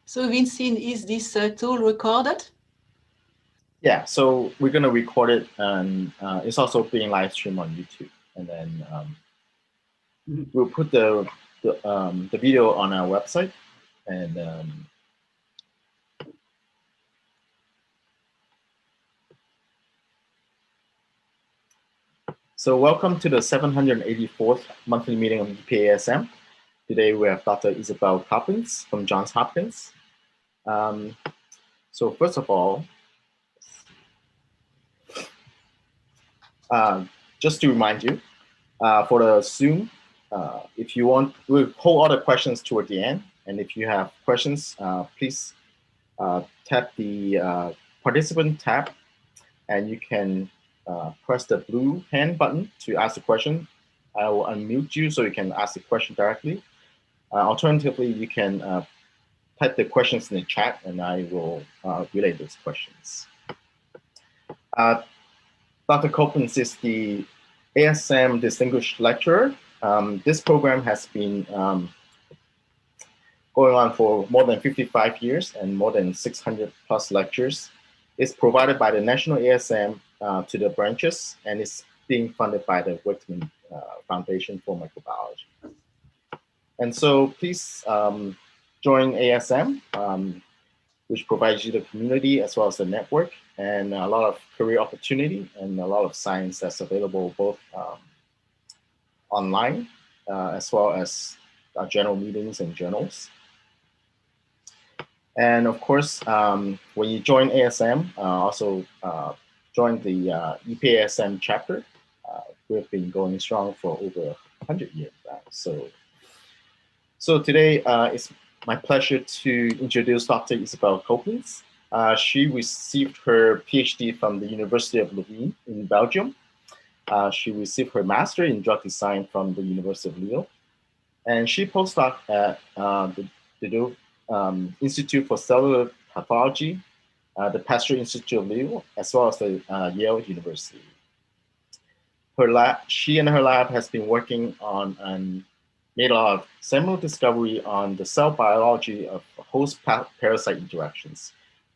So Vincent, is this tool recorded? Yeah, so we're going to record it, and it's also being live streamed on YouTube. And then we'll put the video on our website. And so welcome to the 784th monthly meeting of EPAASM. Today we have Dr. Isabel Coppins from Johns Hopkins. So first of all, just to remind you, for the Zoom, if you want, we'll hold all the questions toward the end. And if you have questions, please tap the participant tab, and you can press the blue hand button to ask the question. I will unmute you so you can ask the question directly. Alternatively, you can type the questions in the chat, and I will relay those questions. Dr. Coppins is the ASM Distinguished Lecturer. This program has been going on for more than 55 years and more than 600 plus lectures. It's provided by the National ASM to the branches, and it's being funded by the Whitman Foundation for Microbiology. And so please join ASM, which provides you the community as well as the network and a lot of career opportunity and a lot of science that's available both online as well as general meetings and journals. And of course, when you join ASM, also join the EPAASM chapter. We've been going strong for over 100 years now. So today it's my pleasure to introduce Dr. Isabel Coppins. She received her PhD from the University of Louvain in Belgium. She received her master in drug design from the University of Lille. And she postdoc at the Institute for Cellular Pathology, the Pasteur Institute of Lille, as well as the Yale University. She and her lab has been working on and made a lot of seminal discovery on the cell biology of host-parasite interactions,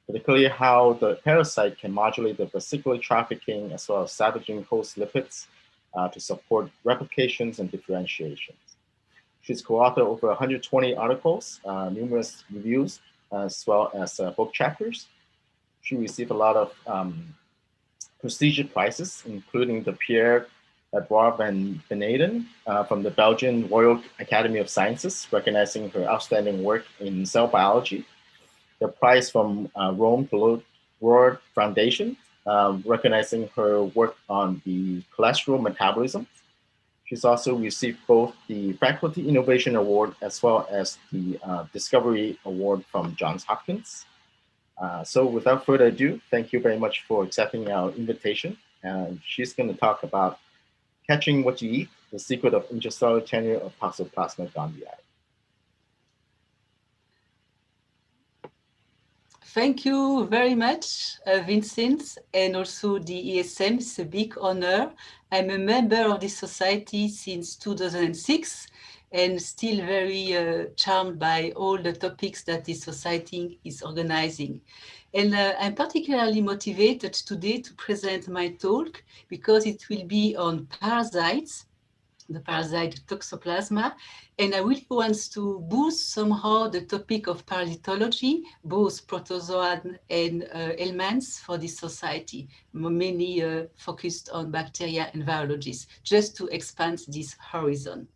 particularly how the parasite can modulate the vesicular trafficking as well as salvaging host lipids to support replications and differentiations. She's co-authored over 120 articles, numerous reviews, as well as book chapters. She received a lot of prestigious prizes, including the Pierre Edouard van Beneden from the Belgian Royal Academy of Sciences, recognizing her outstanding work in cell biology. The prize from Rome World Foundation, recognizing her work on the cholesterol metabolism. She's also received both the Faculty Innovation Award as well as the Discovery Award from Johns Hopkins. So without further ado, thank you very much for accepting our invitation. She's going to talk about catching what you eat, the secret of intracellular tenure of Toxoplasma gondii. Thank you very much, Vincent, and also the ESM. It's a big honor. I'm a member of this society since 2006 and still very charmed by all the topics that this society is organizing. And I'm particularly motivated today to present my talk because it will be on parasites, the parasite Toxoplasma, and I really want to boost somehow the topic of parasitology, both protozoan and elements for this society, mainly focused on bacteria and virologists, just to expand this horizon.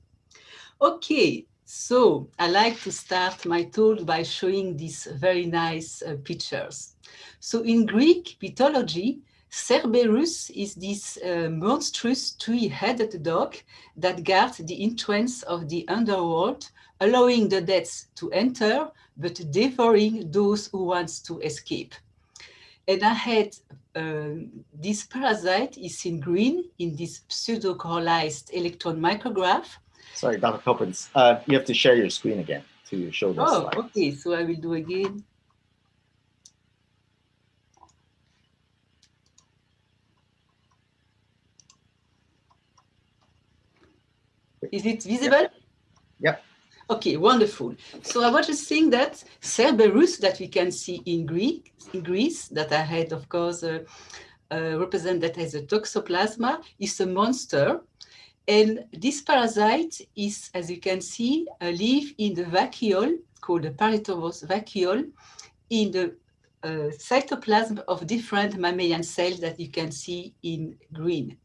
Okay, so I like to start my talk by showing these very nice pictures. So in Greek mythology, Cerberus is this monstrous three-headed dog that guards the entrance of the underworld, allowing the dead to enter, but devouring those who want to escape. And I had this parasite is in green in this pseudo-coralized electron micrograph. Sorry, Dr. Coppins, you have to share your screen again to show this slide. Okay, so I will do again. Is it visible? Yep. Okay, wonderful. So I was just saying that Cerberus that we can see in Greece, that I had, of course, represented as a toxoplasma, is a monster. And this parasite is, as you can see, live in the vacuole, called the paretomorph vacuole, in the cytoplasm of different mammalian cells that you can see in green.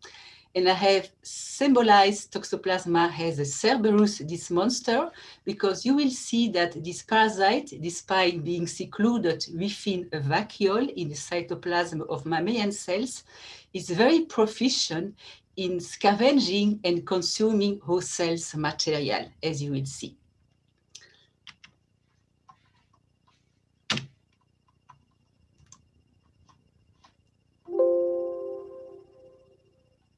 And I have symbolized toxoplasma as a Cerberus, this monster, because you will see that this parasite, despite being secluded within a vacuole in the cytoplasm of mammalian cells, is very proficient in scavenging and consuming host cells material, as you will see.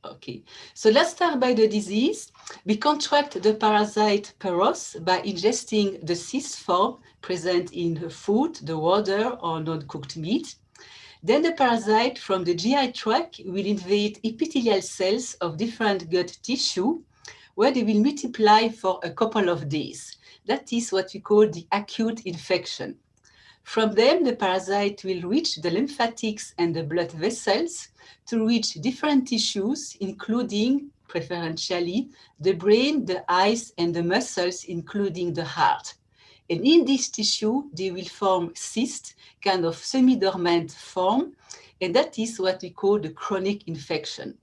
Okay, so let's start by the disease. We contract the parasite Peros by ingesting the cyst form present in the food, the water, or non-cooked meat. Then the parasite from the GI tract will invade epithelial cells of different gut tissue, where they will multiply for a couple of days. That is what we call the acute infection. From them, the parasite will reach the lymphatics and the blood vessels to reach different tissues, including, preferentially, the brain, the eyes, and the muscles, including the heart. And in this tissue, they will form cysts, kind of semi-dormant form, and that is what we call the chronic infection.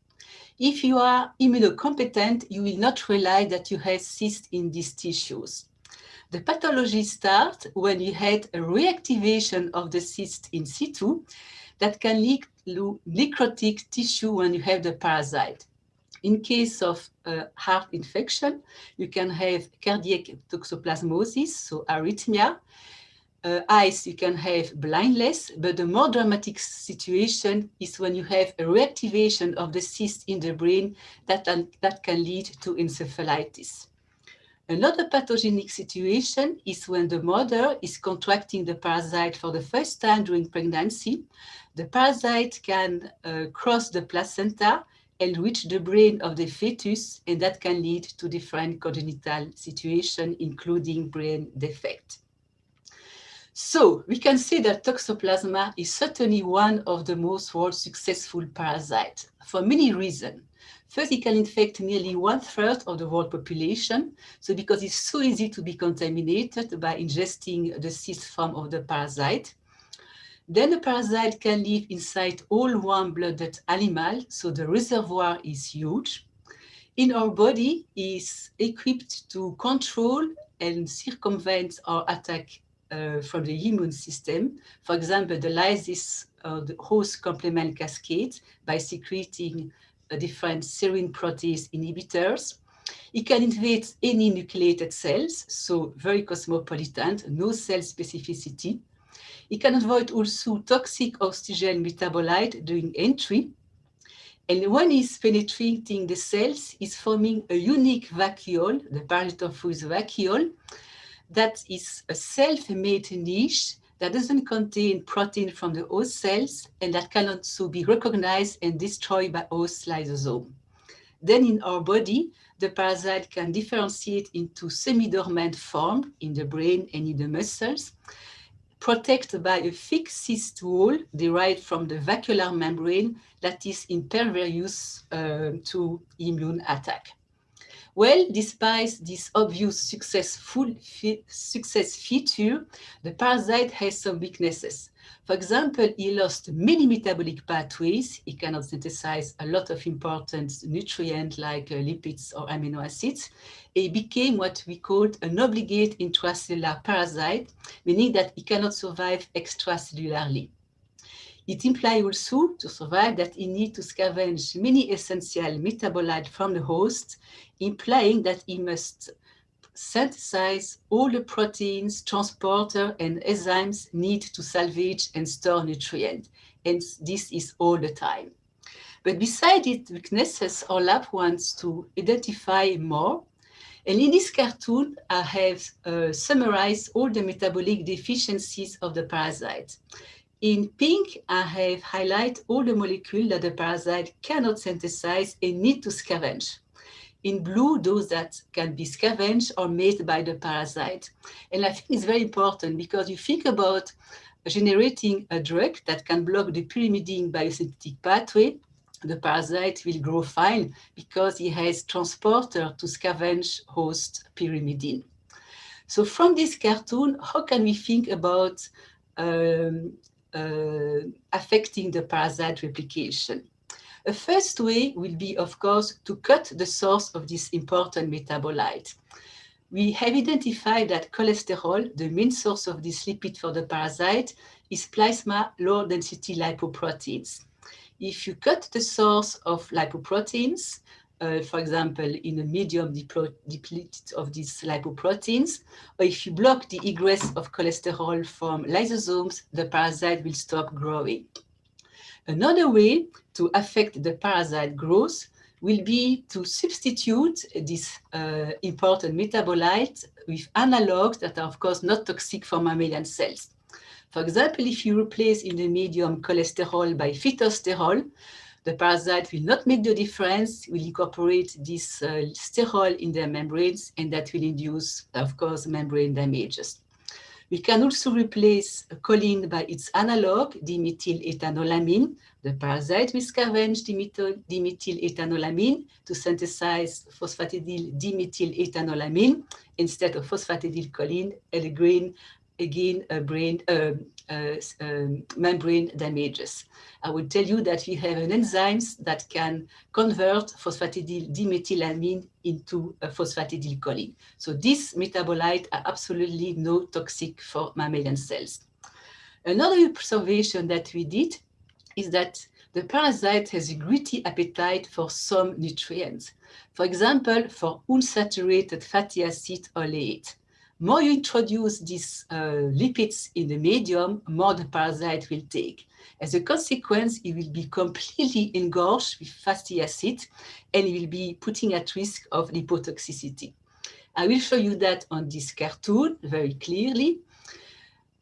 If you are immunocompetent, you will not realize that you have cysts in these tissues. The pathology starts when you had a reactivation of the cyst in situ that can lead to necrotic tissue when you have the parasite. In case of heart infection, you can have cardiac toxoplasmosis, so arrhythmia. Eyes, you can have blindness, but the more dramatic situation is when you have a reactivation of the cyst in the brain that can lead to encephalitis. Another pathogenic situation is when the mother is contracting the parasite for the first time during pregnancy. The parasite can cross the placenta and reach the brain of the fetus, and that can lead to different congenital situations, including brain defect. So we can say that Toxoplasma is certainly one of the most world successful parasites for many reasons. First, it can infect nearly 1/3 of the world population. So because it's so easy to be contaminated by ingesting the cyst form of the parasite. Then the parasite can live inside all warm-blooded animals, so the reservoir is huge. In our body, is equipped to control and circumvent or attack from the immune system. For example, the lysis of the host complement cascade by secreting different serine protease inhibitors. It can invade any nucleated cells, so very cosmopolitan, no cell specificity. It can avoid also toxic oxygen metabolite during entry. And when it's penetrating the cells, it's forming a unique vacuole, the paretomorph vacuole, that is a self-made niche that doesn't contain protein from the host cells and that can also be recognized and destroyed by host lysosome. Then in our body, the parasite can differentiate into semi-dormant form in the brain and in the muscles, protected by a thick cyst wall derived from the vacuolar membrane that is impervious to immune attack. Well, despite this obvious success feature, the parasite has some weaknesses. For example, he lost many metabolic pathways. He cannot synthesize a lot of important nutrients like lipids or amino acids. He became what we called an obligate intracellular parasite, meaning that he cannot survive extracellularly. It implies also to survive that he needs to scavenge many essential metabolites from the host, implying that he must synthesize all the proteins, transporter, and enzymes needed to salvage and store nutrients. And this is all the time. But besides its weaknesses, our lab wants to identify more. And in this cartoon, I have summarized all the metabolic deficiencies of the parasite. In pink, I have highlighted all the molecules that the parasite cannot synthesize and need to scavenge. In blue, those that can be scavenged or made by the parasite. And I think it's very important because you think about generating a drug that can block the pyrimidine biosynthetic pathway. The parasite will grow fine because it has transporter to scavenge host pyrimidine. So from this cartoon, how can we think about affecting the parasite replication? A first way will be, of course, to cut the source of this important metabolite. We have identified that cholesterol, the main source of this lipid for the parasite, is plasma low-density lipoproteins. If you cut the source of lipoproteins, for example, in a medium depleted of these lipoproteins, or if you block the egress of cholesterol from lysosomes, the parasite will stop growing. Another way to affect the parasite growth will be to substitute this important metabolite with analogues that are, of course, not toxic for mammalian cells. For example, if you replace in the medium cholesterol by phytosterol, the parasite will not make the difference, will incorporate this sterol in their membranes, and that will induce, of course, membrane damages. We can also replace choline by its analog, dimethyl-ethanolamine. The parasite will scavenge dimethyl-ethanolamine to synthesize phosphatidyl-dimethyl-ethanolamine instead of phosphatidylcholine, and again, membrane damages. I will tell you that we have an enzymes that can convert phosphatidyl-dimethylamine into phosphatidylcholine. So these metabolites are absolutely no toxic for mammalian cells. Another observation that we did is that the parasite has a greedy appetite for some nutrients. For example, for unsaturated fatty acid oleate. More you introduce these lipids in the medium, more the parasite will take. As a consequence, it will be completely engorged with fatty acid and it will be putting at risk of lipotoxicity. I will show you that on this cartoon very clearly.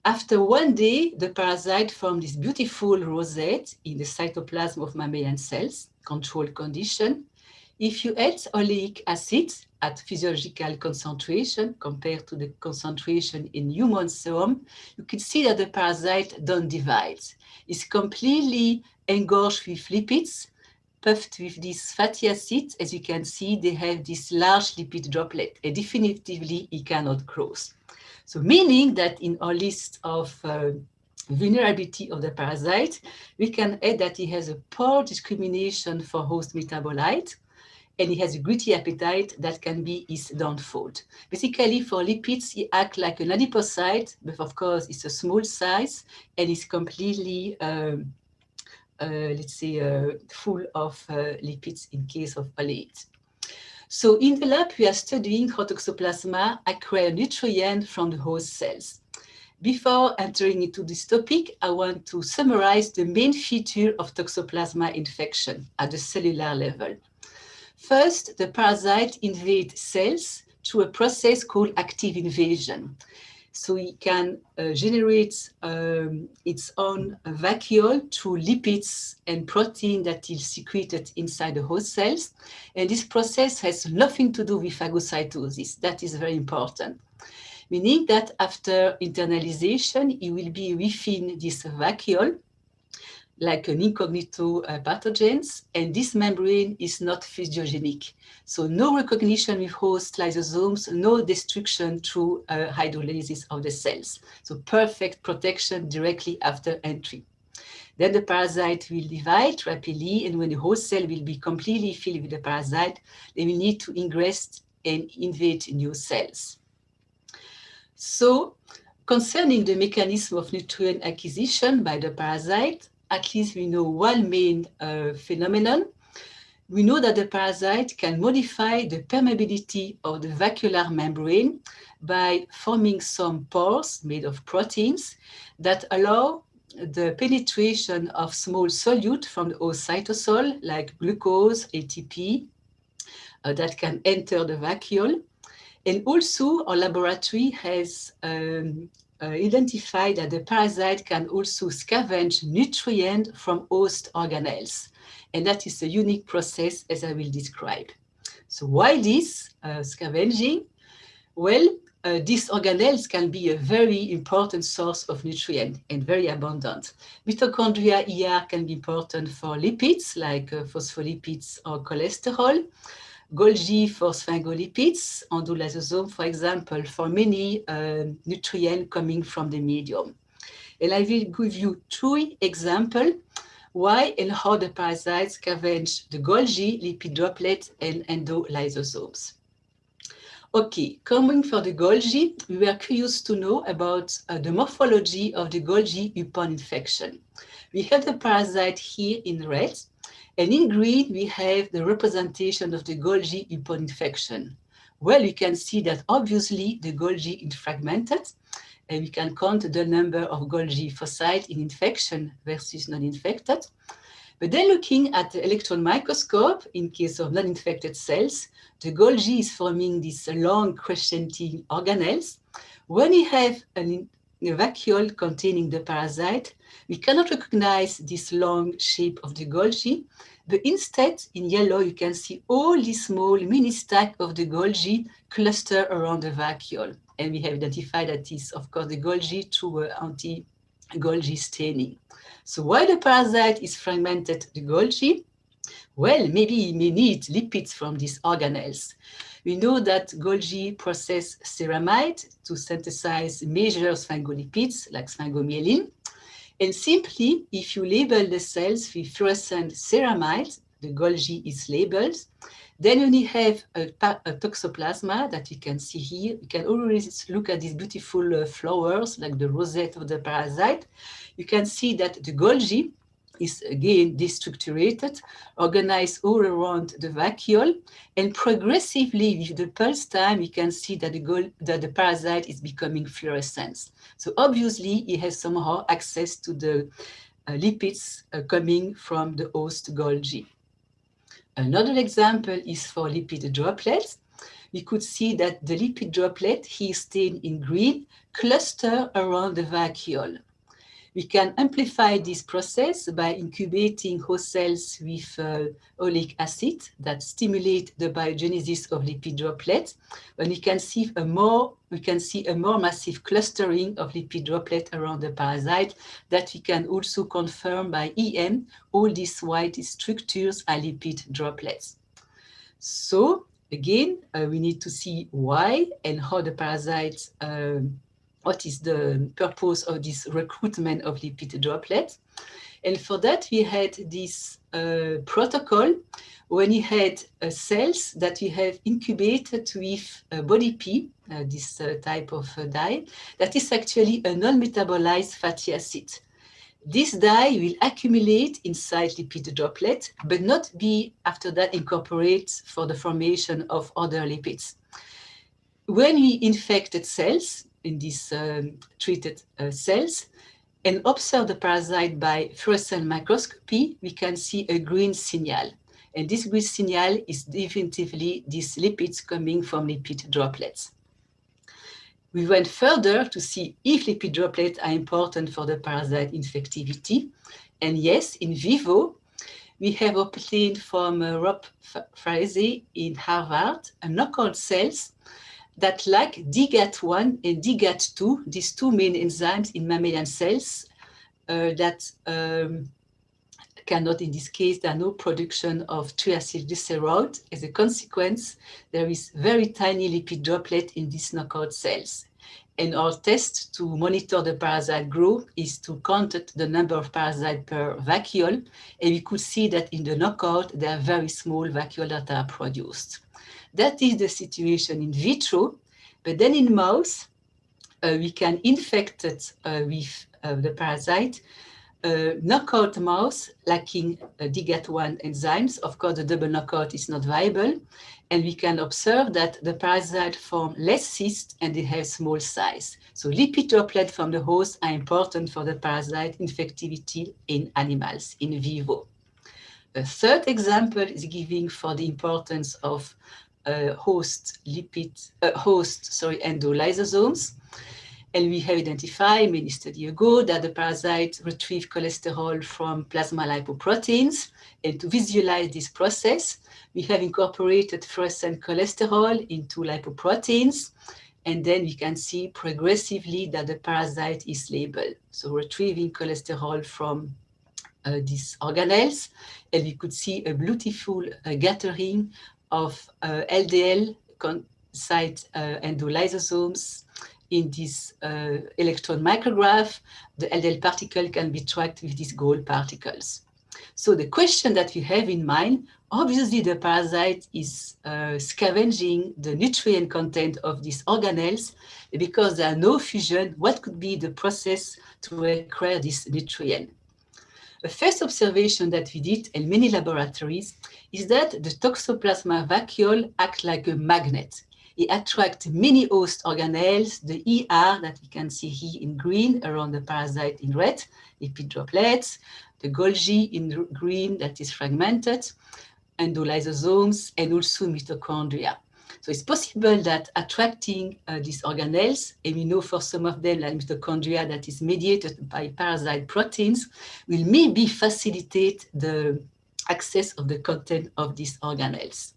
After 1 day, the parasite formed this beautiful rosette in the cytoplasm of mammalian cells, controlled condition. If you add oleic acid at physiological concentration compared to the concentration in human serum, you can see that the parasite don't divide. It's completely engorged with lipids, puffed with this fatty acid. As you can see, they have this large lipid droplet, and definitively it cannot cross. So meaning that in our list of vulnerability of the parasite, we can add that it has a poor discrimination for host metabolite, and it has a greedy appetite that can be its downfall. Basically, for lipids, it acts like an adipocyte, but of course, it's a small size, and it's completely, let's say, full of lipids in case of oleate. So in the lab, we are studying how toxoplasma acquire nutrients from the host cells. Before entering into this topic, I want to summarize the main feature of toxoplasma infection at the cellular level. First, the parasite invades cells through a process called active invasion. So it can generate its own vacuole through lipids and protein that is secreted inside the host cells. And this process has nothing to do with phagocytosis. That is very important. Meaning that after internalization, it will be within this vacuole, like an incognito pathogens, and this membrane is not physiogenic. So no recognition with host lysosomes, no destruction through hydrolysis of the cells. So perfect protection directly after entry. Then the parasite will divide rapidly, and when the host cell will be completely filled with the parasite, they will need to ingress and invade new cells. So concerning the mechanism of nutrient acquisition by the parasite, at least we know one main phenomenon. We know that the parasite can modify the permeability of the vacuolar membrane by forming some pores made of proteins that allow the penetration of small solute from the host cytosol, like glucose, ATP, that can enter the vacuole. And also, our laboratory has identified that the parasite can also scavenge nutrients from host organelles. And that is a unique process, as I will describe. So why this scavenging? Well, these organelles can be a very important source of nutrient and very abundant. Mitochondria here can be important for lipids like phospholipids or cholesterol. Golgi for sphingolipids, endolysosome, for example, for many nutrients coming from the medium. And I will give you 3 examples why and how the parasites scavenge the Golgi, lipid droplets, and endolysosomes. Okay, coming for the Golgi, we were curious to know about the morphology of the Golgi upon infection. We have the parasite here in red, and in green we have the representation of the Golgi upon infection. Well, you can see that obviously the Golgi is fragmented, and we can count the number of Golgi foci in infection versus non-infected. But then looking at the electron microscope, in case of non-infected cells, the Golgi is forming these long crescenting organelles. When we have a vacuole containing the parasite, we cannot recognize this long shape of the Golgi, but instead, in yellow, you can see all these small mini stack of the Golgi cluster around the vacuole. And we have identified that is, of course, the Golgi through anti-Golgi staining. So why the parasite is fragmented the Golgi? Well, maybe it may need lipids from these organelles. We know that Golgi process ceramide to synthesize major sphingolipids like sphingomyelin. And simply, if you label the cells with fluorescent ceramide, the Golgi is labeled. Then when you have a toxoplasma that you can see here, you can always look at these beautiful flowers like the rosette of the parasite. You can see that the Golgi is again destructurated, organized all around the vacuole, and progressively with the pulse time, you can see that the parasite is becoming fluorescent. So obviously, it has somehow access to the lipids coming from the host Golgi. Another example is for lipid droplets. We could see that the lipid droplet, here stained in green, cluster around the vacuole. We can amplify this process by incubating host cells with oleic acid that stimulate the biogenesis of lipid droplets. And we can see a more massive clustering of lipid droplets around the parasite that we can also confirm by EM. All these white structures are lipid droplets. So again, we need to see why and how the parasites what is the purpose of this recruitment of lipid droplets. And for that, we had this protocol when we had cells that we have incubated with body P, this type of dye, that is actually a non-metabolized fatty acid. This dye will accumulate inside lipid droplet, but not be after that incorporated for the formation of other lipids. When we infected cells, in these treated cells, and observe the parasite by fluorescent microscopy, we can see a green signal. And this green signal is definitively these lipids coming from lipid droplets. We went further to see if lipid droplets are important for the parasite infectivity. And yes, in vivo, we have obtained from Rob Frazee in Harvard a knockout cells that lack DGAT1 and DGAT2, these two main enzymes in mammalian cells that cannot, in this case, there are no production of triacylglycerol. As a consequence, there is very tiny lipid droplet in these knockout cells. And our test to monitor the parasite growth is to count the number of parasites per vacuole. And we could see that in the knockout, there are very small vacuoles that are produced. That is the situation in vitro, but then in mouse, we can infect it with the parasite, knockout mouse lacking DGAT1 enzymes. Of course, the double knockout is not viable, and we can observe that the parasite form less cysts and they have small size. So lipid droplets from the host are important for the parasite infectivity in animals in vivo. A third example is giving for the importance of endolysosomes. And we have identified many studies ago that the parasite retrieve cholesterol from plasma lipoproteins. And to visualize this process, we have incorporated fluorescent cholesterol into lipoproteins. And then we can see progressively that the parasite is labeled. So retrieving cholesterol from these organelles, and we could see a beautiful gathering of LDL site endolysosomes in this electron micrograph. The LDL particle can be tracked with these gold particles. So the question that we have in mind, obviously the parasite is scavenging the nutrient content of these organelles. Because there are no fusion, what could be the process to acquire this nutrient? The first observation that we did in many laboratories is that the toxoplasma vacuole acts like a magnet. It attracts many host organelles, the ER that we can see here in green around the parasite in red, lipid droplets, the Golgi in green that is fragmented, endolysosomes, and also mitochondria. So it's possible that attracting these organelles, and we know for some of them, like mitochondria, that is mediated by parasite proteins, will maybe facilitate the access of the content of these organelles.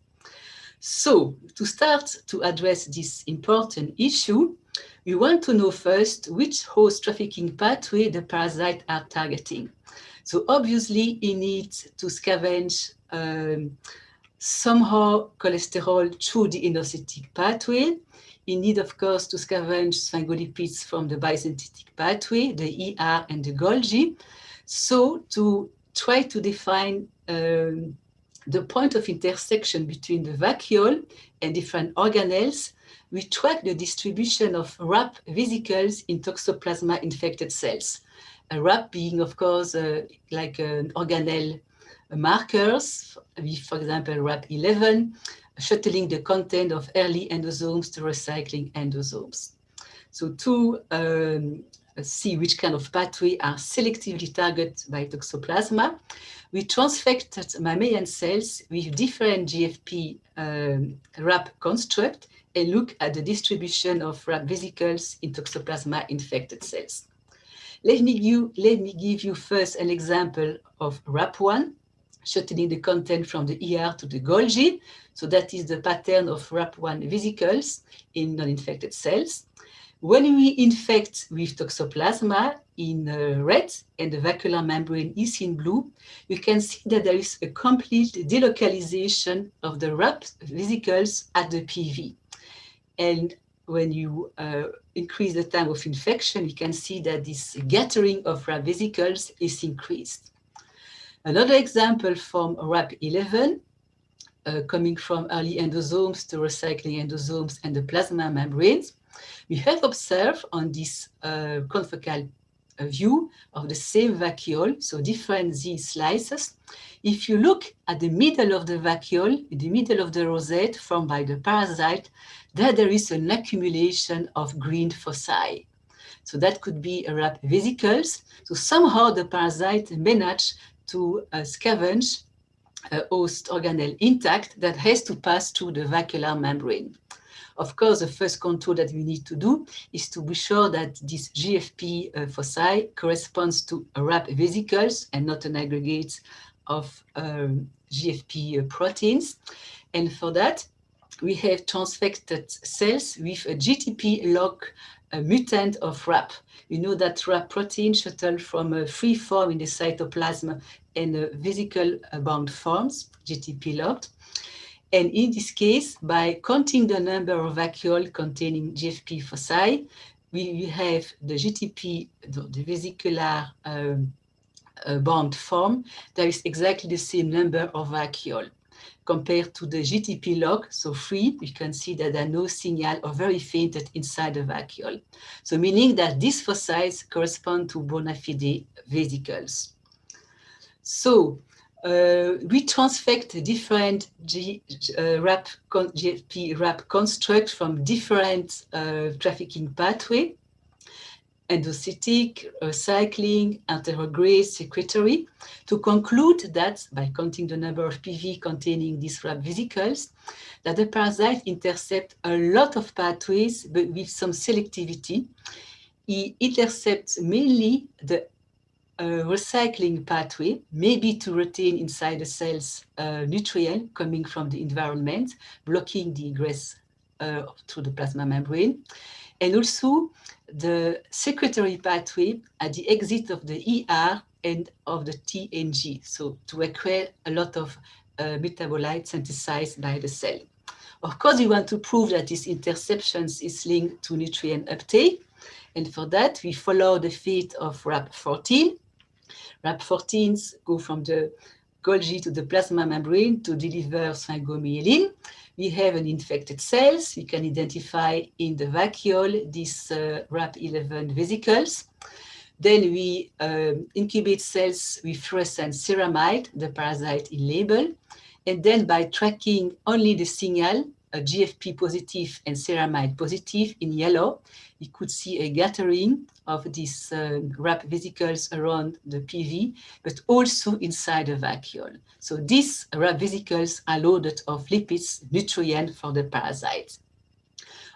So to start to address this important issue, we want to know first which host trafficking pathway the parasite are targeting. So obviously, it needs to scavenge somehow cholesterol through the endosynthetic pathway. You need, of course, to scavenge sphingolipids from the biosynthetic pathway, the ER and the Golgi. So to try to define the point of intersection between the vacuole and different organelles, we track the distribution of RAP vesicles in toxoplasma infected cells. A RAP being, of course, like an organelle markers, with, for example, RAP11, shuttling the content of early endosomes to recycling endosomes. So to see which kind of pathway are selectively targeted by toxoplasma, we transfected mammalian cells with different GFP RAP construct and look at the distribution of RAP vesicles in toxoplasma infected cells. Let me give you first an example of RAP1, shuttling the content from the ER to the Golgi. So that is the pattern of RAP1 vesicles in non-infected cells. When we infect with toxoplasma in red and the vacuolar membrane is in blue, you can see that there is a complete delocalization of the RAP vesicles at the PV. And when you increase the time of infection, you can see that this gathering of RAP vesicles is increased. Another example from RAP11, coming from early endosomes to recycling endosomes and the plasma membranes, we have observed on this confocal view of the same vacuole, so different Z slices. If you look at the middle of the vacuole, in the middle of the rosette formed by the parasite, there is an accumulation of green foci. So that could be a RAP vesicles. So somehow the parasite managed to scavenge a host organelle intact that has to pass through the vacuolar membrane. Of course, the first control that we need to do is to be sure that this GFP foci corresponds to RAP vesicles and not an aggregate of GFP proteins. And for that, we have transfected cells with a GTP lock mutant of RAP. You know that RAP protein shuttle from a free form in the cytoplasm and a vesicle-bound forms, GTP locked. And in this case, by counting the number of vacuoles containing GFP foci, we have the GTP, the vesicular bound form. There is exactly the same number of vacuoles. Compared to the GTP lock, so free, you can see that there are no signal or very fainted inside the vacuole. So meaning that these foci correspond to bona fide vesicles. So we transfect different GFP RAP constructs from different trafficking pathway, endocytic, recycling, anterograde, secretory, to conclude that by counting the number of PV containing these RAP vesicles, that the parasite intercept a lot of pathways, but with some selectivity. He intercepts mainly the recycling pathway, maybe to retain inside the cells nutrient coming from the environment, blocking the egress through the plasma membrane, and also the secretory pathway at the exit of the ER and of the TNG, so to acquire a lot of metabolites synthesized by the cell. Of course, we want to prove that this interceptions is linked to nutrient uptake, and for that, we follow the fate of RAP14. RAP14s go from the Golgi to the plasma membrane to deliver sphingomyelin. We have an infected cells. We can identify in the vacuole these RAP11 vesicles. Then we incubate cells with fluorescent ceramide, the parasite in label. And then by tracking only the signal, GFP positive and ceramide positive in yellow, we could see a gathering of these RAP vesicles around the PV, but also inside the vacuole. So these RAP vesicles are loaded of lipids, nutrient for the parasite.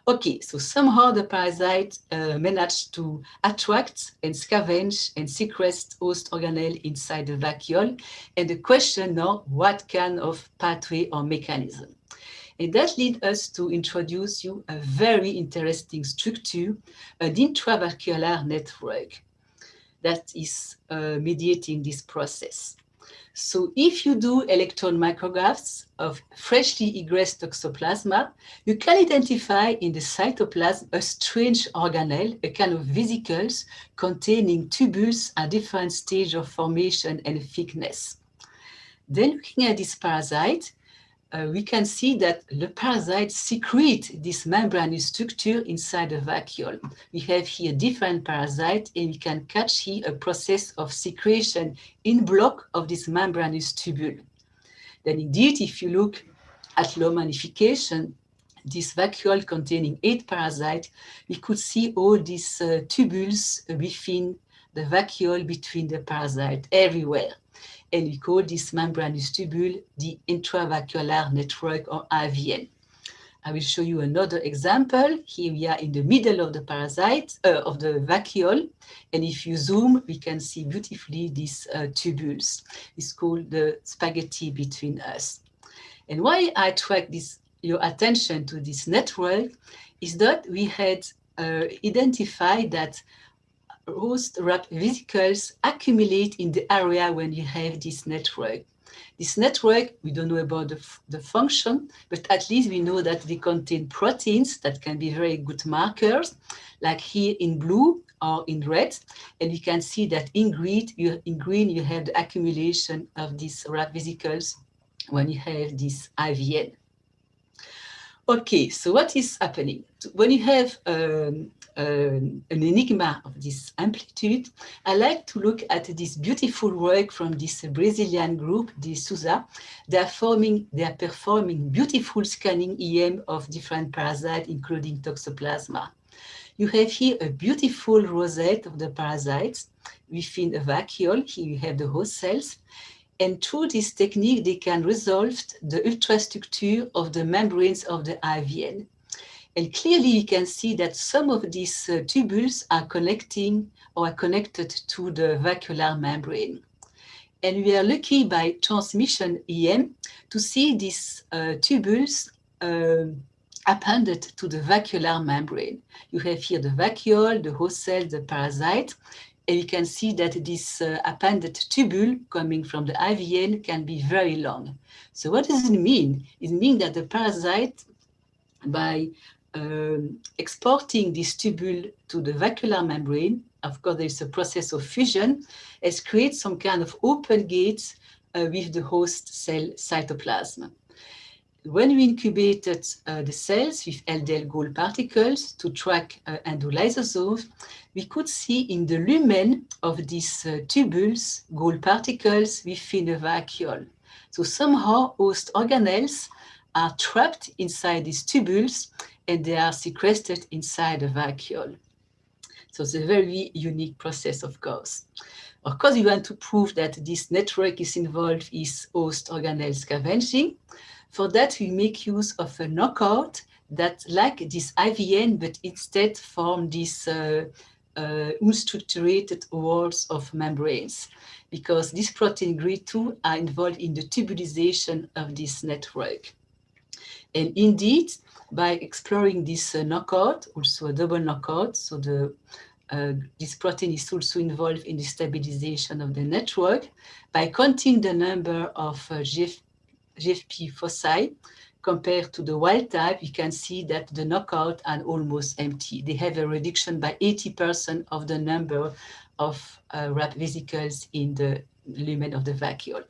Okay, so somehow the parasite managed to attract and scavenge and sequester host organelle inside the vacuole. And the question now, what kind of pathway or mechanism? And that leads us to introduce you a very interesting structure, an intravascular network that is mediating this process. So if you do electron micrographs of freshly egressed toxoplasma, you can identify in the cytoplasm a strange organelle, a kind of vesicles containing tubules at different stages of formation and thickness. Then looking at this parasite, we can see that the parasite secrete this membranous structure inside the vacuole. We have here different parasites, and we can catch here a process of secretion in block of this membranous tubule. Then indeed, if you look at low magnification, this vacuole containing 8 parasites, we could see all these tubules within the vacuole between the parasite everywhere. And we call this membranous tubule the intravascular network, or IVN. I will show you another example. Here we are in the middle of the parasite, of the vacuole. And if you zoom, we can see beautifully these tubules. It's called the spaghetti between us. And why I attract your attention to this network is that we had identified that host RAP vesicles accumulate in the area when you have this network. This network, we don't know about the function, but at least we know that they contain proteins that can be very good markers, like here in blue or in red. And you can see that in green, you have the accumulation of these RAP vesicles when you have this IVN. Okay, so what is happening? When you have an enigma of this amplitude, I like to look at this beautiful work from this Brazilian group, the Souza. They are performing beautiful scanning EM of different parasites, including Toxoplasma. You have here a beautiful rosette of the parasites within a vacuole. Here you have the host cells. And through this technique, they can resolve the ultrastructure of the membranes of the IVN. And clearly, you can see that some of these tubules are connecting or are connected to the vacuolar membrane. And we are lucky by transmission EM to see these tubules appended to the vacuolar membrane. You have here the vacuole, the host cell, the parasite. And you can see that this appended tubule coming from the IVN can be very long. So what does it mean? It means that the parasite, by exporting this tubule to the vacuolar membrane, of course there's a process of fusion, has created some kind of open gates with the host cell cytoplasm. When we incubated the cells with LDL gold particles to track endolysosomes, we could see in the lumen of these tubules gold particles within the vacuole. So somehow host organelles are trapped inside these tubules and they are sequestered inside the vacuole. So it's a very unique process, of course. Of course, we want to prove that this network is involved in host organelle scavenging. For that, we make use of a knockout that, like this IVN, but instead form this unstructured walls of membranes, because these protein grid 2 are involved in the tubulization of this network. And indeed, by exploring this knockout, also a double knockout, so this protein is also involved in the stabilization of the network. By counting the number of GFP foci compared to the wild type, you can see that the knockout are almost empty. They have a reduction by 80% of the number of RAP vesicles in the lumen of the vacuole.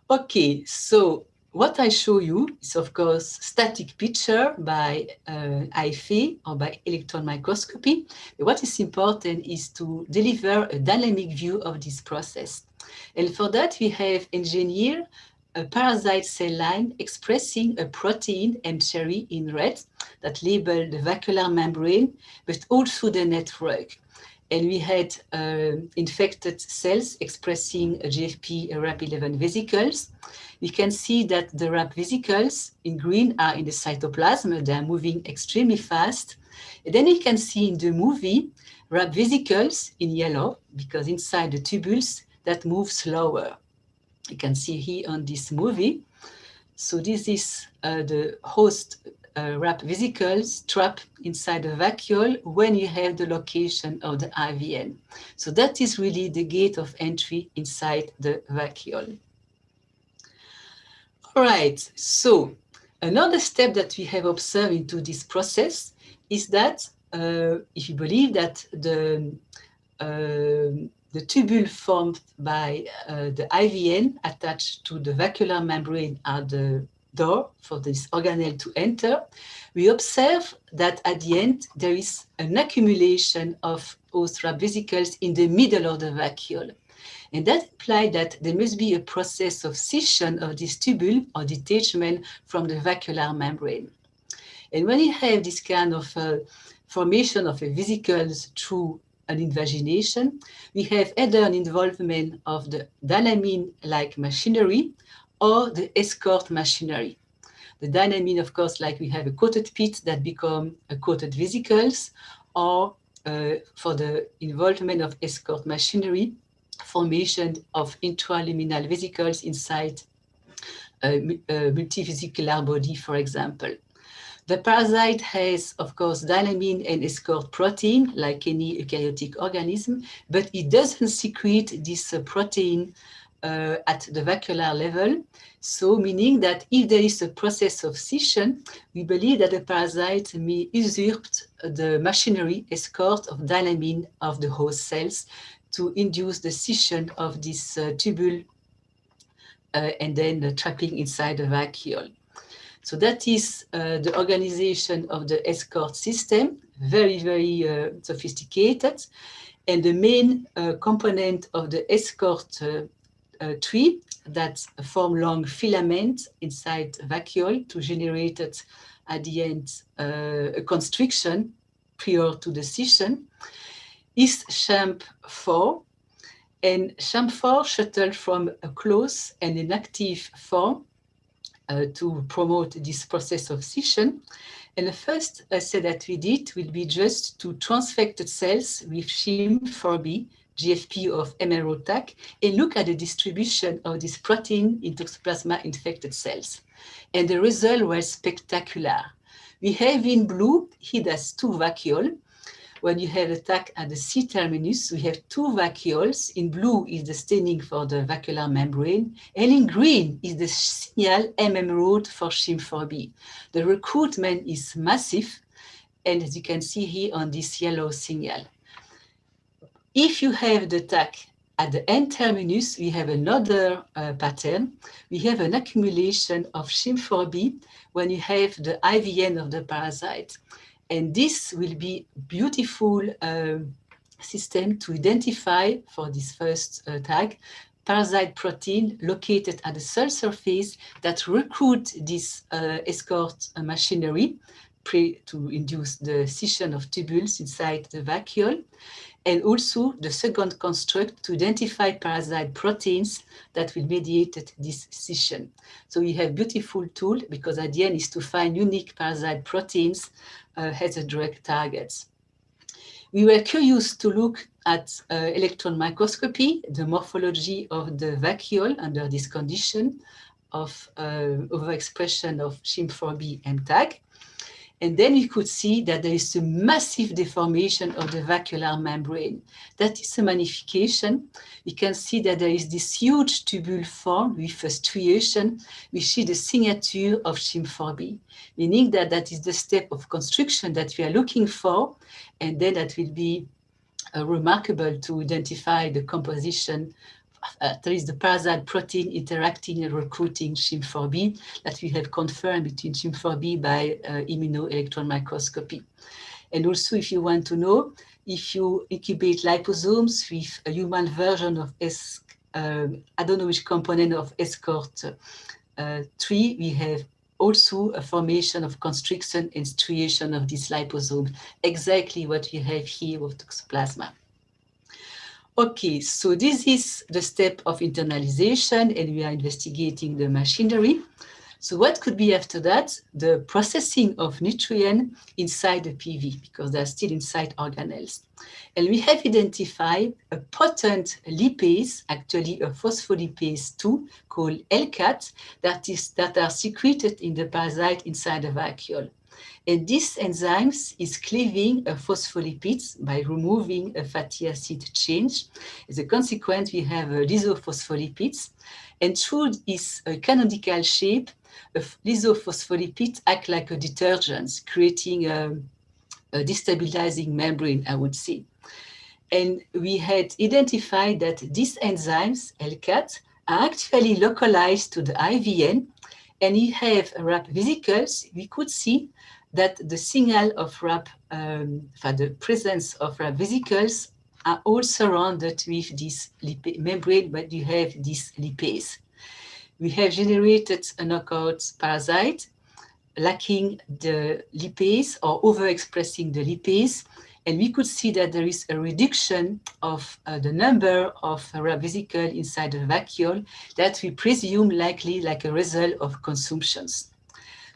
Okay, so what I show you is, of course, static picture by IFA or by electron microscopy. But what is important is to deliver a dynamic view of this process. And for that, we have engineered a parasite cell line expressing a protein and cherry in red that label the vacuolar membrane, but also the network. And we had infected cells expressing a GFP RAP11 vesicles. We can see that the RAP vesicles in green are in the cytoplasm. They are moving extremely fast. And then you can see in the movie RAP vesicles in yellow, because inside the tubules that move slower. You can see here on this movie. So this is the host RAP vesicles trapped inside the vacuole when you have the location of the IVN. So that is really the gate of entry inside the vacuole. All right, so another step that we have observed into this process is that if you believe that the tubule formed by the IVN attached to the vacuolar membrane are the door for this organelle to enter, we observe that at the end there is an accumulation of host RAP vesicles in the middle of the vacuole. And that implies that there must be a process of scission of this tubule or detachment from the vacuolar membrane. And when you have this kind of formation of a vesicles through an invagination, we have either an involvement of the dynamine-like machinery or the escort machinery. The dynamine, of course, like we have a coated pit that become a coated vesicles, or for the involvement of escort machinery, formation of intraluminal vesicles inside a multivesicular body, for example. The parasite has, of course, dynamine and escort protein, like any eukaryotic organism, but it doesn't secrete this protein at the vacuolar level. So meaning that if there is a process of scission, we believe that the parasite may usurp the machinery escort of dynamine of the host cells to induce the scission of this tubule and then the trapping inside the vacuole. So that is the organization of the escort system, very, very sophisticated. And the main component of the escort tree that form long filaments inside vacuole to generate it at the end a constriction prior to the scission is CHAMP4. And CHAMP4 shuttle from a closed and inactive form to promote this process of scission. And the first assay that we did will be just to transfect cells with SHIM4B, GFP of MRO TAC, and look at the distribution of this protein in toxoplasma infected cells. And the result was spectacular. We have in blue, here there's two vacuoles. When you have the TAC at the C terminus, we have two vacuoles. In blue is the staining for the vacuolar membrane, and in green is the signal road for SHIM4B. The recruitment is massive, and as you can see here on this yellow signal. If you have the TAC at the N terminus, we have another pattern. We have an accumulation of SHIM4B when you have the IVN of the parasite. And this will be beautiful system to identify for this first tag, parasite protein located at the cell surface that recruit this escort machinery to induce the scission of tubules inside the vacuole. And also the second construct to identify parasite proteins that will mediate this scission. So we have beautiful tool because at the end is to find unique parasite proteins as a drug targets. We were curious to look at electron microscopy, the morphology of the vacuole under this condition of overexpression of Chim4B and TAG. And then we could see that there is a massive deformation of the vacuolar membrane. That is a magnification. We can see that there is this huge tubule formed with a striation, which is the signature of Chim4B, meaning that that is the step of construction that we are looking for, and then that will be remarkable to identify the composition, at least the parasite protein interacting and recruiting Chim4B that we have confirmed between Chim4B by immunoelectron microscopy. And also, if you want to know, if you incubate liposomes with a human version of I don't know which component of escort 3, we have also a formation of constriction and striation of this liposome, exactly what we have here with toxoplasma. Okay, so this is the step of internalization, and we are investigating the machinery. So what could be after that? The processing of nutrient inside the PV, because they're still inside organelles. And we have identified a potent lipase, actually a phospholipase 2, called LCAT, that are secreted in the parasite inside the vacuole. And this enzyme is cleaving a phospholipids by removing a fatty acid chain. As a consequence, we have lysophospholipids. And through its canonical shape, lysophospholipids act like a detergent, creating a destabilizing membrane, I would say. And we had identified that these enzymes, LCAT, are actually localized to the IVN. And we have RAP vesicles. We could see that the signal of RAP, the presence of RAP vesicles are all surrounded with this membrane, but you have this lipase. We have generated a knockout parasite lacking the lipase or overexpressing the lipase, and we could see that there is a reduction of the number of RAP vesicles inside the vacuole that we presume likely like a result of consumptions.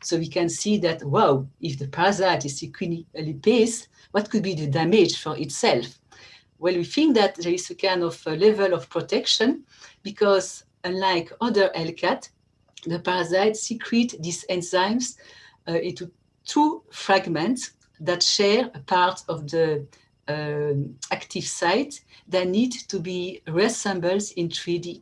So we can see that, wow, if the parasite is secreting a lipase, what could be the damage for itself? Well, we think that there is a kind of a level of protection because unlike other LCAT, the parasite secrete these enzymes into two fragments that share a part of the active site that need to be reassembled in 3D.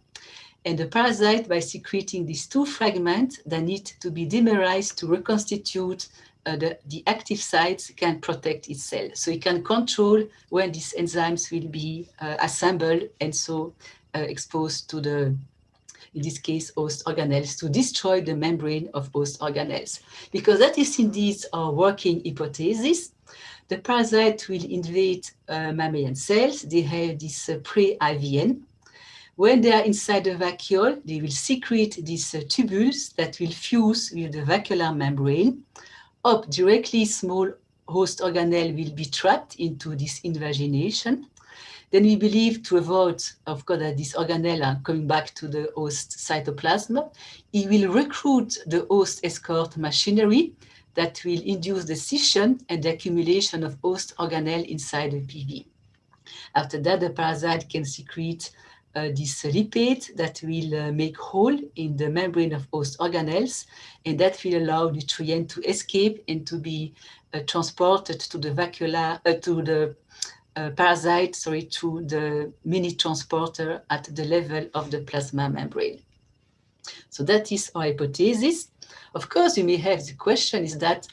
And the parasite, by secreting these two fragments that need to be dimerized to reconstitute the active sites, can protect itself. So it can control when these enzymes will be assembled and so exposed to the, in this case, host organelles, to destroy the membrane of host organelles. Because that is indeed our working hypothesis. The parasite will invade mammalian cells. They have this pre-IVN. When they are inside the vacuole, they will secrete these tubules that will fuse with the vacuolar membrane. Up directly, small host organelle will be trapped into this invagination. Then we believe, to avoid, of course, that these organelles are coming back to the host cytoplasm, it will recruit the host escort machinery that will induce the scission and the accumulation of host organelle inside the PV. After that, the parasite can secrete this lipid that will make hole in the membrane of host organelles, and that will allow nutrient to escape and to be transported to the vacuolar, to the parasite, to the mini transporter at the level of the plasma membrane. So that is our hypothesis. Of course, you may have the question is that,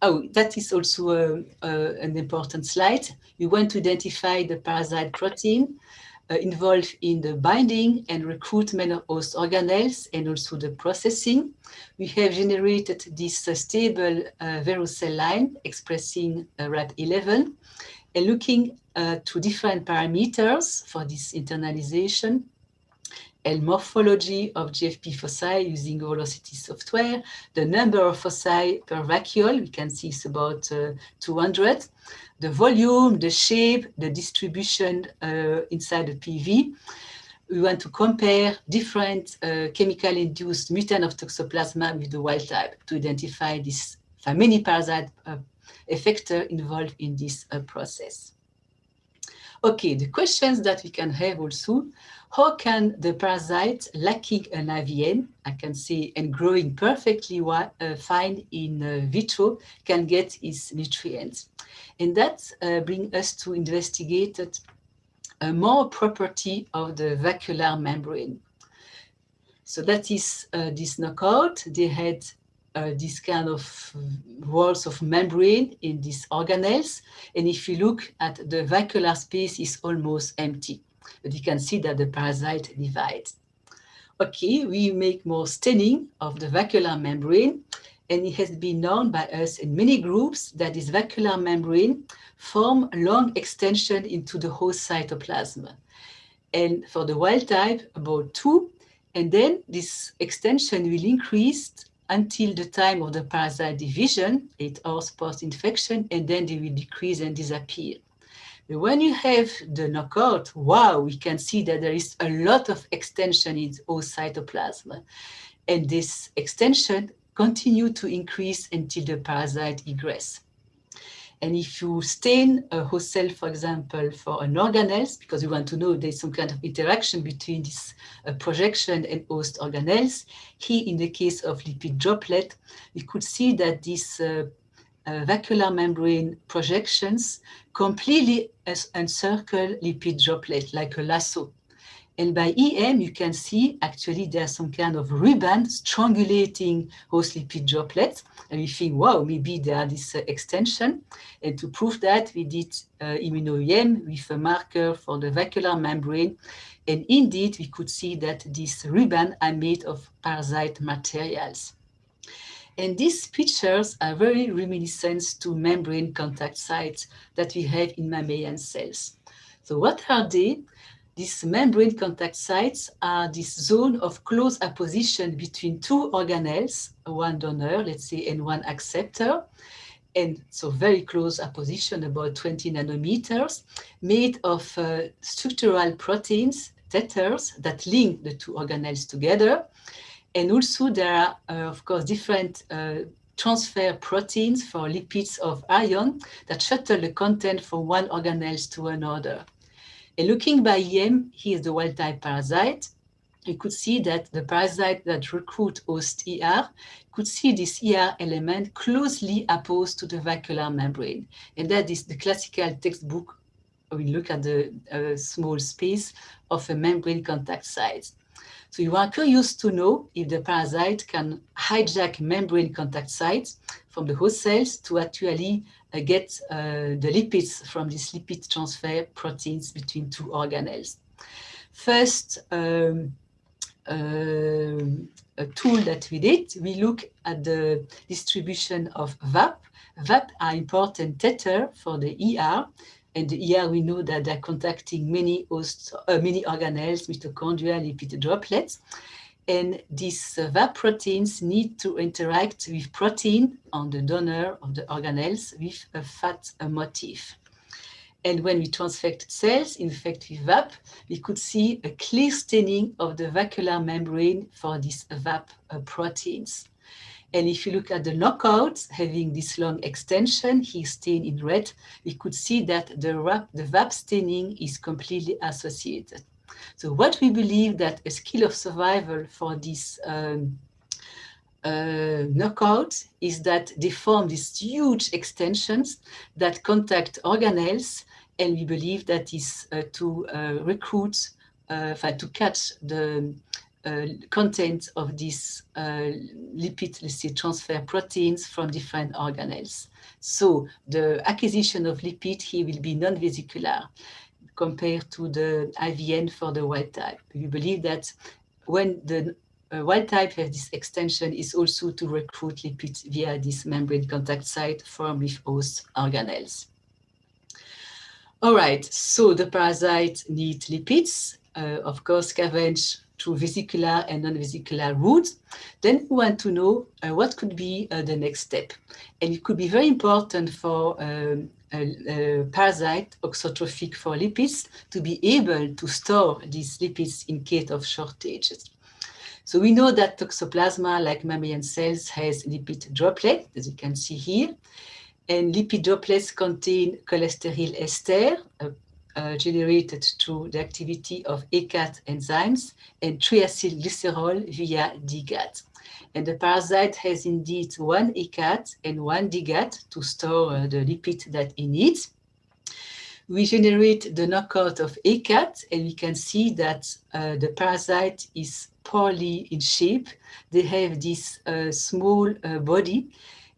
oh, that is also an important slide. You want to identify the parasite protein involved in the binding and recruitment of host organelles and also the processing. We have generated this stable virus-cell line expressing RAP11 and looking to different parameters for this internalization and morphology of GFP foci using velocity software. The number of foci per vacuole, we can see it's about 200. The volume, the shape, the distribution inside the PV. We want to compare different chemical-induced mutant of toxoplasma with the wild type to identify this many parasite effector involved in this process. Okay, the questions that we can have also, how can the parasite lacking an IVN, I can say, and growing perfectly fine in vitro, can get its nutrients? And that brings us to investigate a more property of the vacuolar membrane. So that is this knockout. They had this kind of walls of membrane in these organelles. And if you look at the vacuolar space, is almost empty. But you can see that the parasite divides. Okay, we make more staining of the vacuolar membrane. And it has been known by us in many groups that this vacuolar membrane form long extension into the host cytoplasm. And for the wild type, about 2. And then this extension will increase until the time of the parasite division, 8 hours post-infection, and then they will decrease and disappear. But when you have the knockout, wow, we can see that there is a lot of extension in host cytoplasm. And this extension continues to increase until the parasite egress. And if you stain a host cell, for example, for an organelles, because you want to know there's some kind of interaction between this projection and host organelles, here in the case of lipid droplet, we could see that these vacuolar membrane projections completely encircle lipid droplet like a lasso. And by EM, you can see actually there's some kind of ribbon strangulating host lipid droplets. And we think, wow, maybe there are this extension. And to prove that, we did immuno-EM with a marker for the vacuolar membrane. And indeed, we could see that these ribbons are made of parasite materials. And these pictures are very reminiscent to membrane contact sites that we have in mammalian cells. So what are they? These membrane contact sites are this zone of close apposition between 2 organelles, one donor, let's say, and one acceptor. And so very close apposition, about 20 nanometers, made of structural proteins, tethers, that link the 2 organelles together. And also there are, of course, different transfer proteins for lipids of ion that shuttle the content from one organelle to another. And looking by EM, here's the wild-type parasite. You could see that the parasite that recruit host ER could see this ER element closely opposed to the vacuolar membrane. And that is the classical textbook. We look at the small space of a membrane contact site. So you are curious to know if the parasite can hijack membrane contact sites from the host cells to actually get the lipids from these lipid transfer proteins between 2 organelles. First, a tool that we did, we look at the distribution of VAP. VAP are important tether for the ER. And the ER, we know that they're contacting many organelles, mitochondria, lipid droplets. And these VAP proteins need to interact with protein on the donor of the organelles with a fat motif. And when we transfect cells infected with VAP, we could see a clear staining of the vacuolar membrane for these VAP proteins. And if you look at the knockouts having this long extension, here stained in red, we could see that the VAP staining is completely associated. So what we believe that a skill of survival for this knockout is that they form these huge extensions that contact organelles, and we believe that is to recruit, to catch the content of these lipid, let's say, transfer proteins from different organelles. So the acquisition of lipid here will be non-vesicular compared to the IVN for the wild type. We believe that when the wild type has this extension is also to recruit lipids via this membrane contact site formed with host organelles. All right, so the parasite needs lipids, of course, scavenge through vesicular and non-vesicular routes. Then we want to know what could be the next step. And it could be very important for a parasite oxotrophic for lipids to be able to store these lipids in case of shortages. So we know that toxoplasma, like mammalian cells, has lipid droplet, as you can see here. And lipid droplets contain cholesterol ester, generated through the activity of ECAT enzymes and triacylglycerol via DGAT. And the parasite has indeed one ECAT and one DGAT to store the lipid that it needs. We generate the knockout of ECAT, and we can see that the parasite is poorly in shape. They have this small body,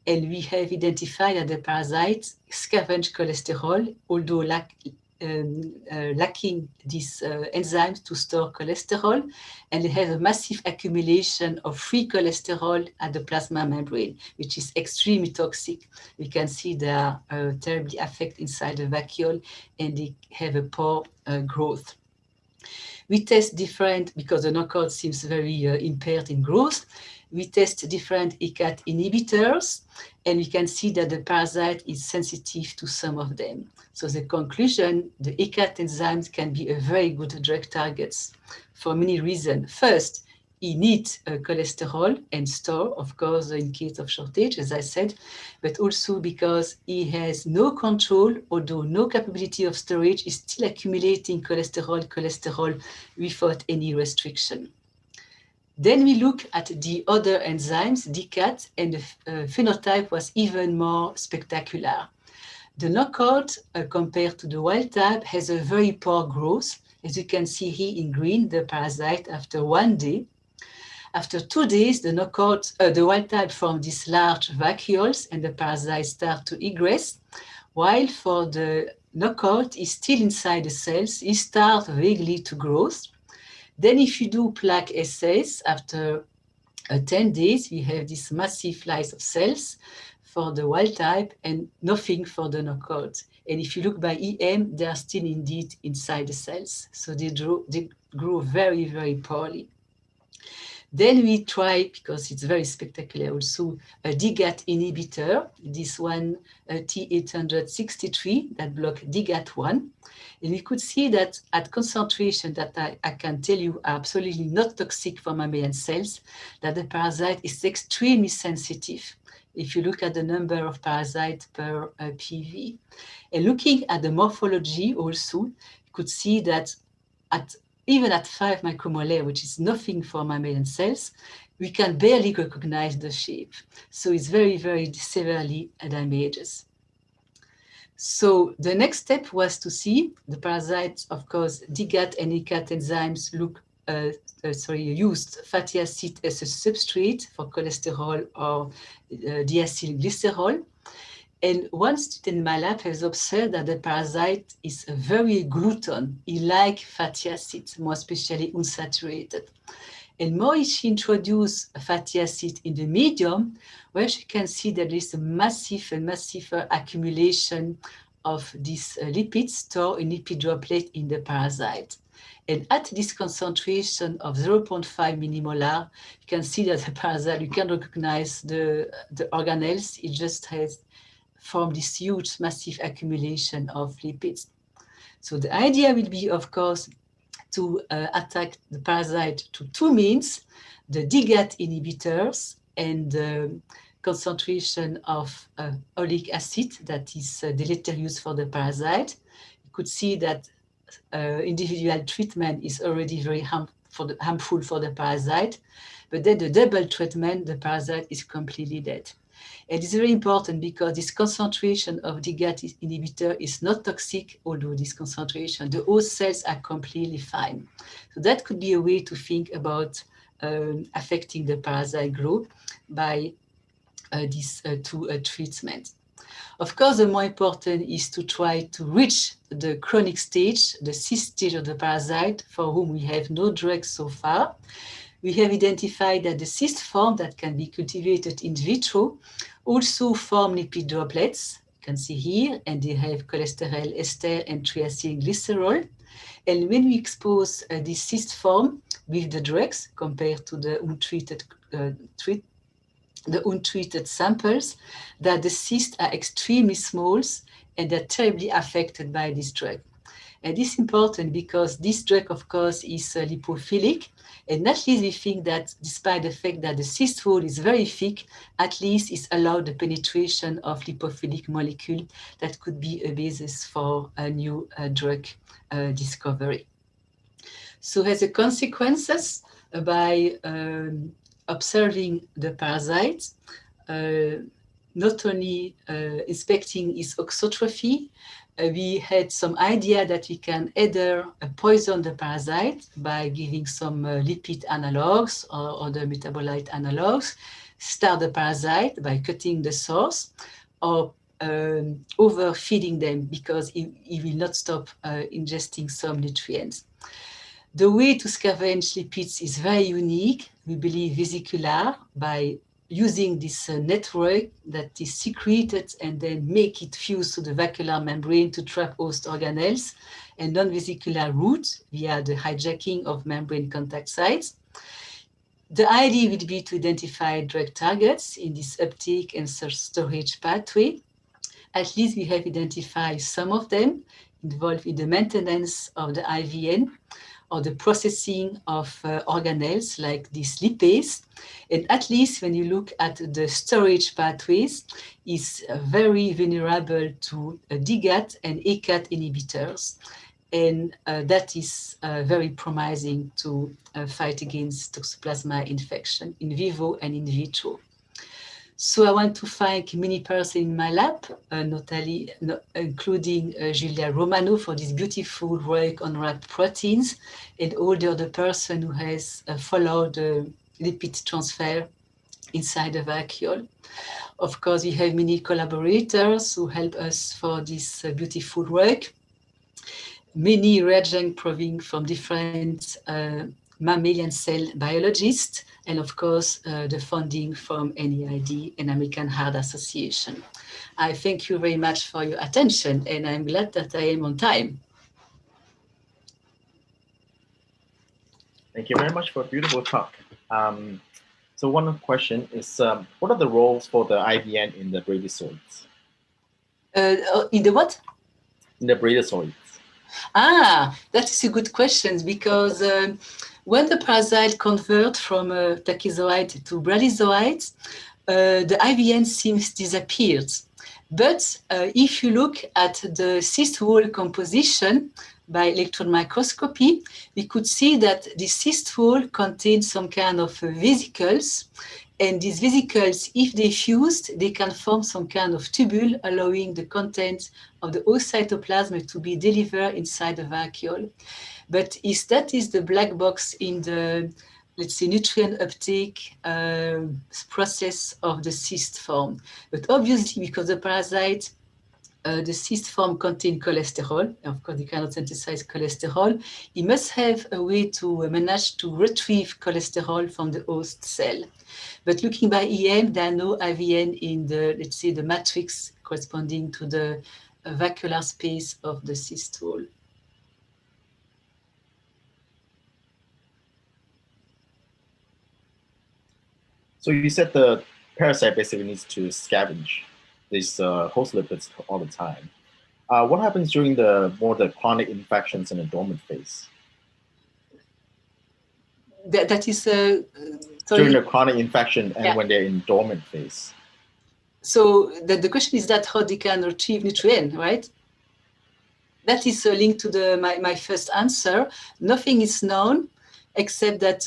and we have identified that the parasite scavenge cholesterol, although lacking these enzymes to store cholesterol, and they have a massive accumulation of free cholesterol at the plasma membrane, which is extremely toxic. We can see they are terribly affected inside the vacuole, and they have a poor growth. We test different, because the knockout seems very impaired in growth, we test different ECAT inhibitors, and we can see that the parasite is sensitive to some of them. So the conclusion, the ECAT enzymes can be a very good drug target for many reasons. First, it needs cholesterol and store, of course, in case of shortage, as I said, but also because it has no control, although no capability of storage, is still accumulating cholesterol without any restriction. Then we look at the other enzymes, DCAT, and the phenotype was even more spectacular. The knockout, compared to the wild type, has a very poor growth. As you can see here in green, the parasite after 1 day. After 2 days, the knockout, the wild type forms these large vacuoles, and the parasite start to egress, while for the knockout, is still inside the cells, it starts vaguely to grow. Then if you do plaque assays, after 10 days, we have this massive lyse of cells for the wild type and nothing for the knockout. And if you look by EM, they are still indeed inside the cells. So they grow very, very poorly. Then we try, because it's very spectacular also, a DGAT inhibitor, this one T863 that blocks DGAT1. And we could see that at concentration that I can tell you are absolutely not toxic for mammalian cells, that the parasite is extremely sensitive if you look at the number of parasites per PV. And looking at the morphology also, you could see that even at 5 micromolar, which is nothing for mammalian cells, we can barely recognize the shape. So it's very, very severely damaged. So the next step was to see the parasites, of course, DGAT and ECAT enzymes used fatty acid as a substrate for cholesterol or diacylglycerol. And one student in my lab has observed that the parasite is very gluten. It likes fatty acids, more especially unsaturated. And more she introduced fatty acid in the medium, where she can see that there is a massive accumulation of these lipids stored in lipid droplet in the parasite. And at this concentration of 0.5 millimolar, you can see that the parasite, you can recognize the organelles. It just has formed this huge, massive accumulation of lipids. So the idea will be, of course, to attack the parasite to 2 means, the DGAT inhibitors and the concentration of oleic acid that is deleterious for the parasite. You could see that individual treatment is already very harmful for the parasite, but then the double treatment, the parasite is completely dead. And it's very important because this concentration of DGAT inhibitor is not toxic, although this concentration, the host cells are completely fine. So that could be a way to think about affecting the parasite growth by these 2 treatments. Of course, the more important is to try to reach the chronic stage, the cyst stage of the parasite, for whom we have no drugs so far. We have identified that the cyst form that can be cultivated in vitro also form lipid droplets. You can see here, and they have cholesterol ester and triacylglycerol. And when we expose this cyst form with the drugs compared to the untreated samples, that the cysts are extremely small and they're terribly affected by this drug. And this is important because this drug, of course, is lipophilic. And at least we think that despite the fact that the cyst wall is very thick, at least it's allowed the penetration of lipophilic molecule that could be a basis for a new drug discovery. So as a consequences, by observing the parasite, not only inspecting its auxotrophy, we had some idea that we can either poison the parasite by giving some lipid analogs or other metabolite analogs, start the parasite by cutting the source, or overfeeding them because it will not stop ingesting some nutrients. The way to scavenge lipids is very unique. We believe vesicular, by using this network that is secreted and then make it fuse to the vacuolar membrane to trap host organelles, and non-vesicular route via the hijacking of membrane contact sites. The idea would be to identify drug targets in this uptake and storage pathway. At least we have identified some of them involved in the maintenance of the IVN or the processing of organelles like this lipase. And at least when you look at the storage pathways, is very vulnerable to DGAT and ACAT inhibitors. And that is very promising to fight against Toxoplasma infection in vivo and in vitro. So I want to thank many persons in my lab, including Julia Romano for this beautiful work on rat proteins, and all the other person who has followed the lipid transfer inside the vacuole. Of course, we have many collaborators who help us for this beautiful work. Many reagent proving from different mammalian cell biologists, and of course, the funding from NEID and American Heart Association. I thank you very much for your attention, and I'm glad that I am on time. Thank you very much for a beautiful talk. So one question is, what are the roles for the IVN in the bradyzoids? In the what? In the bradyzoids. That is a good question, because when the parasite convert from tachyzoid to bradyzoid, the IVN seems disappeared. But if you look at the cyst wall composition by electron microscopy, we could see that the cyst wall contains some kind of vesicles. And these vesicles, if they fused, they can form some kind of tubule, allowing the content of the host cytoplasm to be delivered inside the vacuole. But if that is the black box in the, let's say, nutrient uptake process of the cyst form. But obviously, because the parasite, the cyst form contains cholesterol. Of course, they cannot synthesize cholesterol. It must have a way to manage to retrieve cholesterol from the host cell. But looking by EM, there are no IVN in the, let's say, the matrix corresponding to the vacuolar space of the cyst wall. So you said the parasite basically needs to scavenge these host lipids all the time. What happens during the chronic infections in the dormant phase? That is during the chronic infection and when they're in dormant phase. So the question is that how they can retrieve nutrient, right? That is a link to my first answer. Nothing is known except that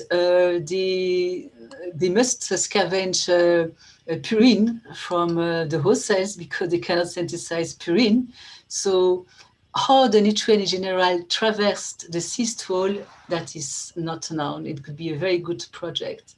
they must scavenge purine from the host cells because they cannot synthesize purine. So how the nutrient in general traversed the cyst wall, that is not known. It could be a very good project.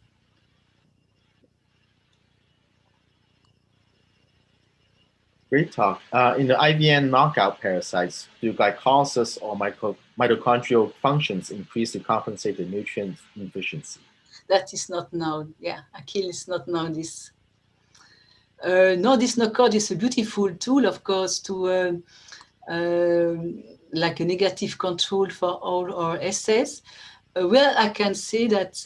Great talk. In the IVN knockout parasites, do glycolysis or mitochondrial functions increase to compensate the nutrient deficiency? That is not known. Yeah, Achille is not known this. No, this knockout is a beautiful tool, of course, to like a negative control for all our assays. Well, I can say that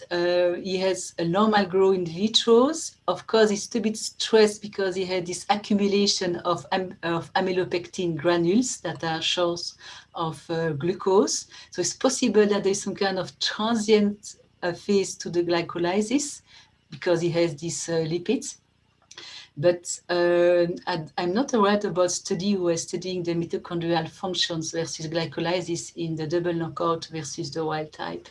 he has a normal grow in vitros. Of course, he's a bit stressed because he had this accumulation of amylopectin granules that are source of glucose. So it's possible that there's some kind of transient phase to the glycolysis because he has these lipids. But I'm not aware about study who is studying the mitochondrial functions versus glycolysis in the double knockout versus the wild type.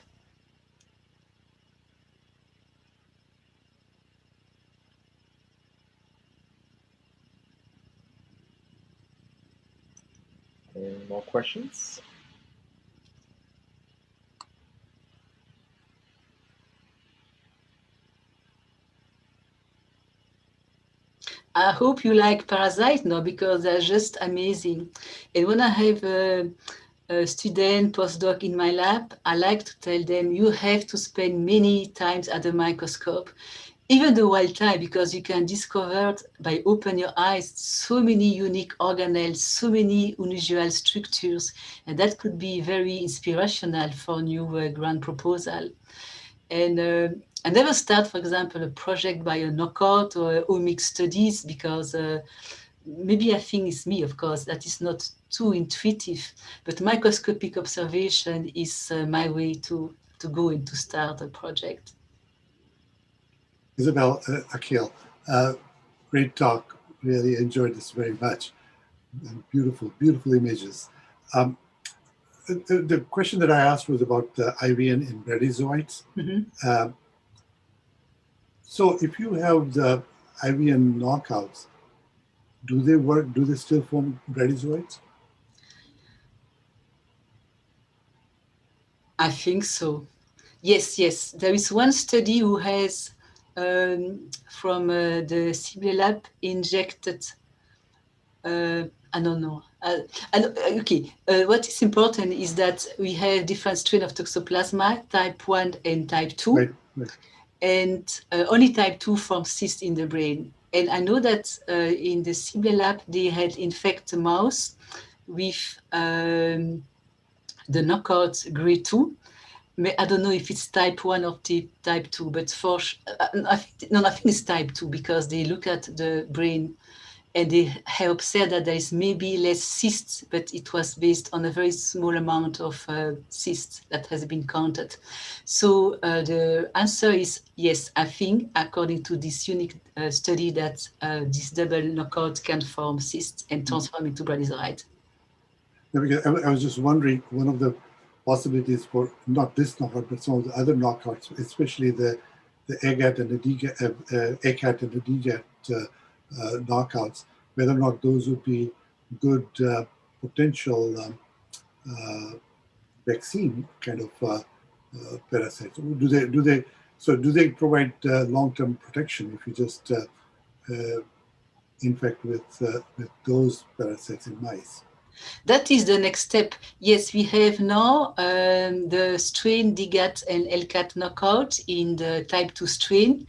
Any more questions? I hope you like Parasite now because they're just amazing. And when I have a student, postdoc in my lab, I like to tell them you have to spend many times at the microscope, even the wild type, because you can discover by open your eyes so many unique organelles, so many unusual structures, and that could be very inspirational for new grant proposal. And I never start, for example, a project by a knockout or omic studies because maybe I think it's me, of course, that is not too intuitive, but microscopic observation is my way to go and to start a project. Isabel, Akhil, great talk. Really enjoyed this very much. And beautiful, beautiful images. The question that I asked was about the IVN in bradyzoites. Mm-hmm. So if you have the IVN knockouts, do they work? Do they still form bradyzoites? I think so. Yes. There is one study who has from the CBA lab injected. I don't know. Okay. What is important is that we have different strain of Toxoplasma, type 1 and type 2. Right. And only type 2 forms cyst in the brain. And I know that in the CBA lab, they had infected mouse with the knockout grade 2. I don't know if it's type 1 or type 2, but for I think it's type 2 because they look at the brain and they have observed that there is maybe less cysts, but it was based on a very small amount of cysts that has been counted. So the answer is yes, I think, according to this unique study, that this double knockout can form cysts and transform into bradyzoite. I was just wondering, one of the possibilities for not this knockout, but some of the other knockouts, especially the AGAT and the ACAT and the DGAT knockouts, whether or not those would be good potential vaccine kind of parasites. Do they provide long-term protection if you just infect with those parasites in mice? That is the next step. Yes, we have now the strain DGAT and LCAT knockout in the type 2 strain.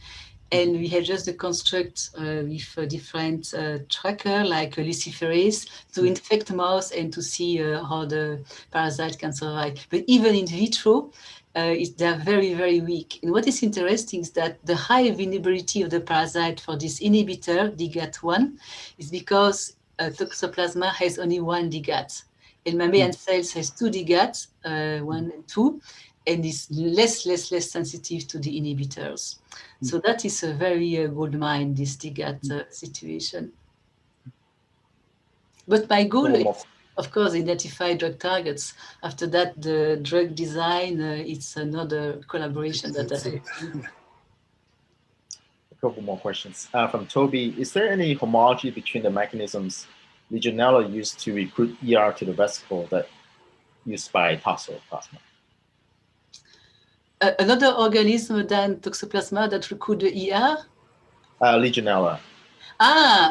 And we have just the construct with a different tracker like luciferase to infect mouse and to see how the parasite can survive. But even in vitro, they are very, very weak. And what is interesting is that the high vulnerability of the parasite for this inhibitor, DGAT1, is because Toxoplasma has only one DGAT. And mammalian cells has two DGAT, 1 and 2, and is less sensitive to the inhibitors. So that is a very gold mine, this DGAT situation. But my goal is, of course, identify drug targets. After that, the drug design, it's another collaboration that I have. A couple more questions. From Toby, is there any homology between the mechanisms Legionella used to recruit ER to the vesicle that used by Toxoplasma? Another organism than Toxoplasma that recruit the ER? Legionella.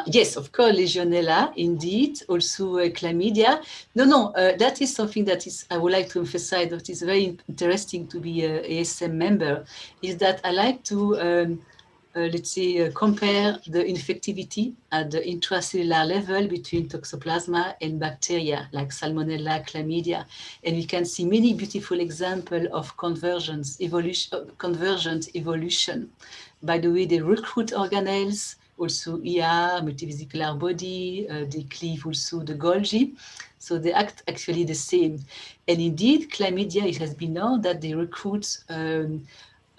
Yes, of course, Legionella, indeed. Also chlamydia. No, that is something that is, I would like to emphasize, that is very interesting to be a ASM member, is that I like to let's say, compare the infectivity at the intracellular level between Toxoplasma and bacteria like Salmonella, Chlamydia. And we can see many beautiful examples of convergent evolution. By the way, they recruit organelles, also ER, multivesicular body, they cleave also the Golgi. So they act actually the same. And indeed, Chlamydia, it has been known that they recruit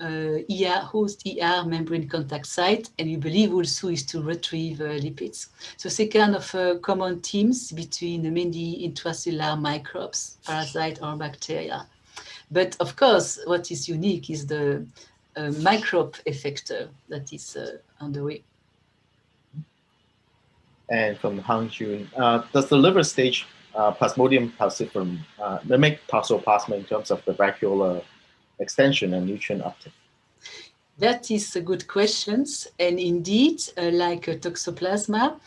host membrane contact site, and we believe also is to retrieve lipids. So it's a kind of common themes between many intracellular microbes, parasite or bacteria. But of course, what is unique is the microbe effector that is on the way. And from Hang Jun, does the liver stage Plasmodium falciparum mimic Toxoplasma in terms of the vacuolar extension and nutrient uptake? That is a good question. And indeed, like Toxoplasma,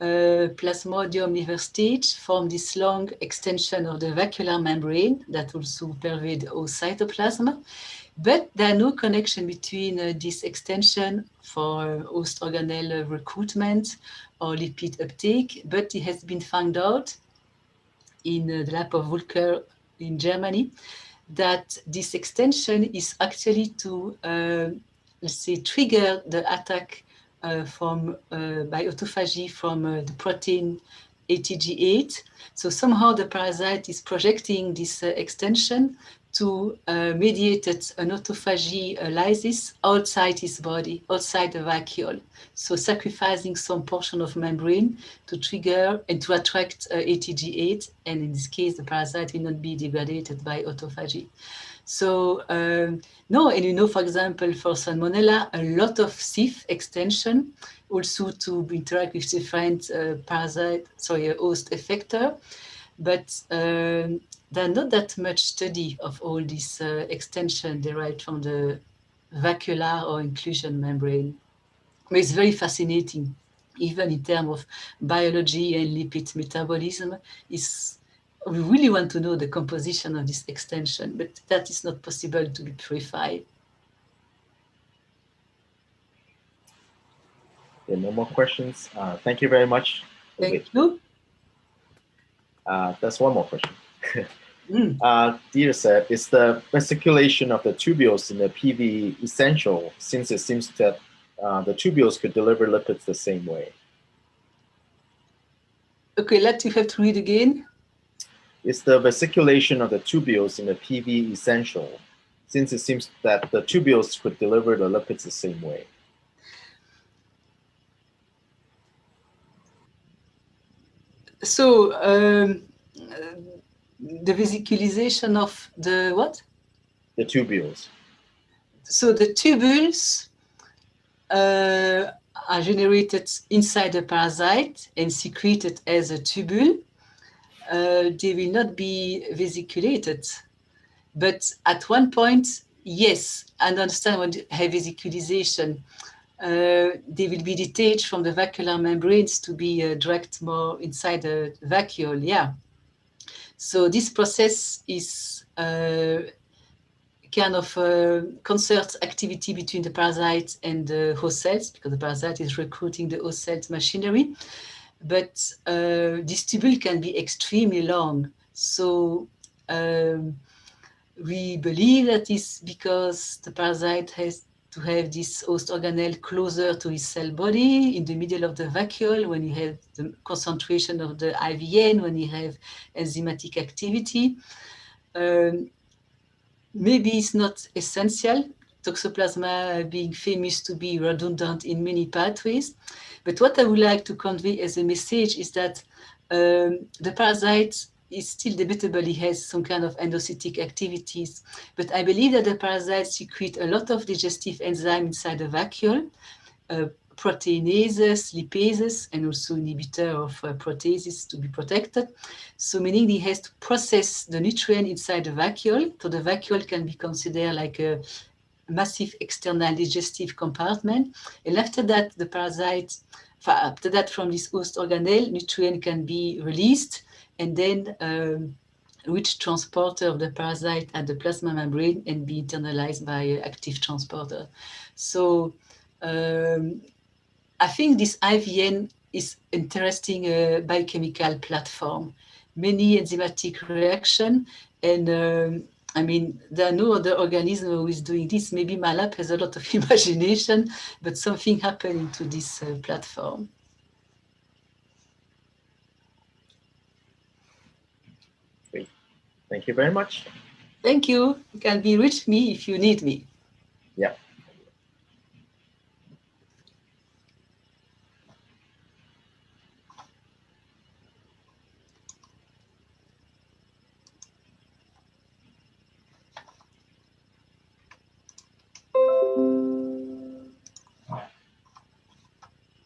Plasmodium liver stage form this long extension of the vacuolar membrane that also pervade all cytoplasm. But there are no connection between this extension for host organelle recruitment or lipid uptake, but it has been found out in the lab of Wulker in Germany that this extension is actually to, let's say, trigger the attack by autophagy from the protein ATG8. So somehow the parasite is projecting this extension to mediate an autophagy lysis outside his body, outside the vacuole. So sacrificing some portion of membrane to trigger and to attract ATG8, and in this case, the parasite will not be degraded by autophagy. So no, and you know, for example, for Salmonella, a lot of CIF extension also to interact with different host effector, but there are not that much study of all this extension derived from the vacuolar or inclusion membrane. But it's very fascinating, even in terms of biology and lipid metabolism. We really want to know the composition of this extension, but that is not possible to be purified. Okay, no more questions. Thank you very much. Thank you. That's one more question. Dear said, is the vesiculation of the tubules in the PV essential, since it seems that the tubules could deliver lipids the same way? Okay, you have to read again. Is the vesiculation of the tubules in the PV essential, since it seems that the tubules could deliver the lipids the same way? So the vesiculization of the what? The tubules. So the tubules are generated inside the parasite and secreted as a tubule. They will not be vesiculated. But at one point, yes, I understand when you have vesiculization, they will be detached from the vacuolar membranes to be dragged more inside the vacuole, yeah. So this process is kind of concert activity between the parasite and the host cells, because the parasite is recruiting the host cells machinery. But this tubule can be extremely long. So we believe that is because the parasite has to have this host organelle closer to his cell body in the middle of the vacuole when you have the concentration of the IVN, when you have enzymatic activity. Maybe it's not essential, Toxoplasma being famous to be redundant in many pathways. But what I would like to convey as a message is that the parasite is still debatable. He has some kind of endocytic activities. But I believe that the parasites secrete a lot of digestive enzyme inside the vacuole, proteinases, lipases, and also inhibitor of proteases to be protected. So meaning he has to process the nutrient inside the vacuole. So the vacuole can be considered like a massive external digestive compartment. And after that, the parasite, after that, from this host organelle, nutrient can be released and then reach transporter of the parasite at the plasma membrane and be internalized by active transporter. So I think this IVN is interesting biochemical platform. Many enzymatic reaction, and I mean, there are no other organism who is doing this. Maybe my lab has a lot of imagination, but something happened to this platform. Great. Thank you very much. Thank you. You can be reach me if you need me. Yeah.